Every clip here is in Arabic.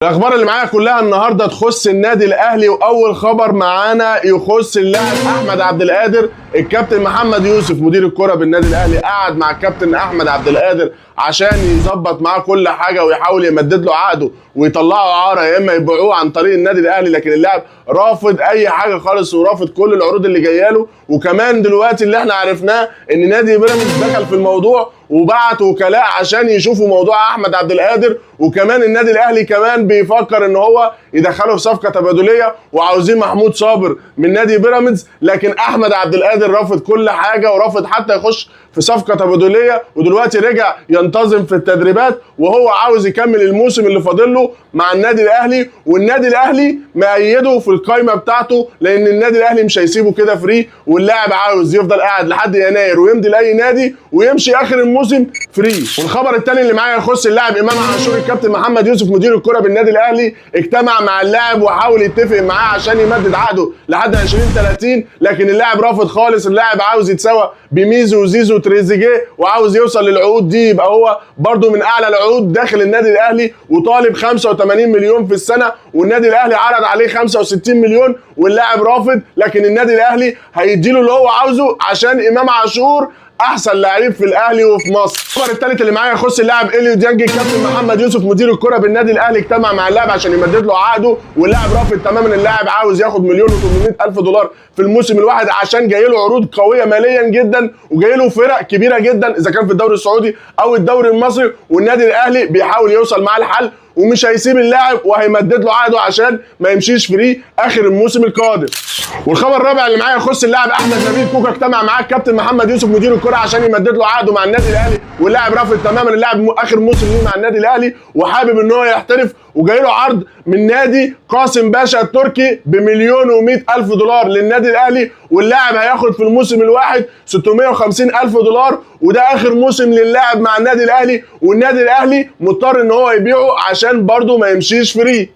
الاخبار اللي معايا كلها النهارده تخص النادي الاهلي، واول خبر معانا يخص اللاعب احمد عبد القادر. الكابتن محمد يوسف مدير الكره بالنادي الاهلي قعد مع الكابتن احمد عبد القادر عشان يظبط معاه كل حاجه ويحاول يمدد له عقده ويطلعه اعاره يا اما يبيعوه عن طريق النادي الاهلي، لكن اللاعب رافض اي حاجه خالص ورافض كل العروض اللي جايه له. وكمان دلوقتي اللي احنا عرفناه ان نادي بيراميدز دخل في الموضوع وبعت وكلاء عشان يشوفوا موضوع احمد عبد القادر، وكمان النادي الاهلي كمان بيفكر ان هو يدخله في صفقه تبادليه وعاوزين محمود صابر من نادي بيراميدز، لكن احمد عبد القادر رافض كل حاجه ورافض حتى يخش في صفقه تبادليه، ودلوقتي رجع ينتظم في التدريبات وهو عاوز يكمل الموسم اللي فاضل له مع النادي الاهلي. والنادي الاهلي مأيده في القائمه بتاعته لان النادي الاهلي مش هيسيبه كده فري، واللاعب عاوز يفضل قاعد لحد يناير ويمضي لاي نادي ويمشي اخر الموسم فري. والخبر الثاني اللي معايا يخص اللاعب امام عاشور. الكابتن محمد يوسف مدير الكره بالنادي الاهلي اجتمع مع اللاعب وحاول يتفق معاه عشان يمدد عقده لحد 2030، لكن اللاعب رافض خالص. اللاعب عاوز يتساوى بميزو وزيزو وتريزيجيه وعاوز يوصل للعقود دي يبقى هو برده من اعلى العقود داخل النادي الاهلي، وطالب 85 مليون في السنه، والنادي الاهلي عرض عليه 65 مليون واللاعب رافض، لكن النادي الاهلي هيديله اللي هو عاوزه عشان امام عاشور احسن لعيب في الاهلي وفي مصر. الخبر الثالث اللي معايا يخص اللاعب اليو ديانج. الكابتن محمد يوسف مدير الكره بالنادي الاهلي اجتمع مع اللاعب عشان يمدد له عقده، واللاعب رافض تماما. اللاعب عاوز ياخد $1,800,000 في الموسم الواحد عشان جاي له عروض قويه ماليا جدا وجاي له فرق كبيره جدا اذا كان في الدوري السعودي او الدوري المصري، والنادي الاهلي بيحاول يوصل معاه الحل ومش هيسيب اللاعب وهيمدد له عقده عشان ما يمشيش فري اخر الموسم القادم. والخبر الرابع اللي معايا يخص اللاعب احمد نبيل كوكا. اجتمع معاه الكابتن محمد يوسف مدير الكره عشان يمدد له عقده مع النادي الاهلي، واللاعب رافض تماما. اللاعب اخر موسم ليه مع النادي الاهلي وحابب ان هو يحترف، وجاي له عرض من نادي قاسم باشا التركي $1,100,000 للنادي الاهلي، واللاعب هياخد في الموسم الواحد $650,000، وده اخر موسم للاعب مع النادي الاهلي، والنادي الاهلي مضطر ان هو يبيعه عشان برده ما يمشيش فري.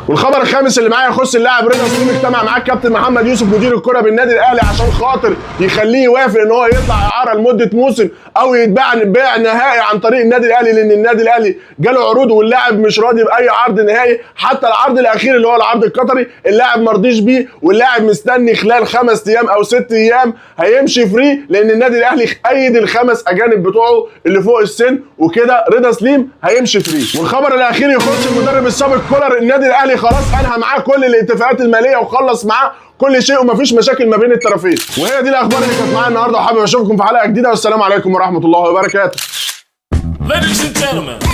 والخبر الخامس اللي معايا يخص اللاعب رضا سليم. اجتمع معاه الكابتن محمد يوسف مدير الكره بالنادي الاهلي عشان خاطر يخليه يوافق ان هو يطلع اعاره لمده موسم او يتباع بيع نهائي عن طريق النادي الاهلي، لان النادي الاهلي جاله عروض واللاعب مش راضي باي عرض نهائي، حتى العرض الاخير اللي هو العرض القطري اللاعب ما رضيش بيه، واللاعب مستني خلال 5 ايام او 6 ايام هيمشي فري، لان النادي الاهلي ايد ال5 اجانب بتوعه اللي فوق السن، وكده رضا سليم هيمشي فري. والخبر الاخير يخص المدرب السابق كولر. النادي الاهلي خلاص انهى معاه كل الاتفاقات الماليه وخلص معاه كل شيء ومفيش مشاكل ما بين الطرفين. وهي دي الاخبار اللي كانت معايا النهارده، وحابب اشوفكم في حلقه جديده، والسلام عليكم ورحمه الله وبركاته. Ladies and gentlemen.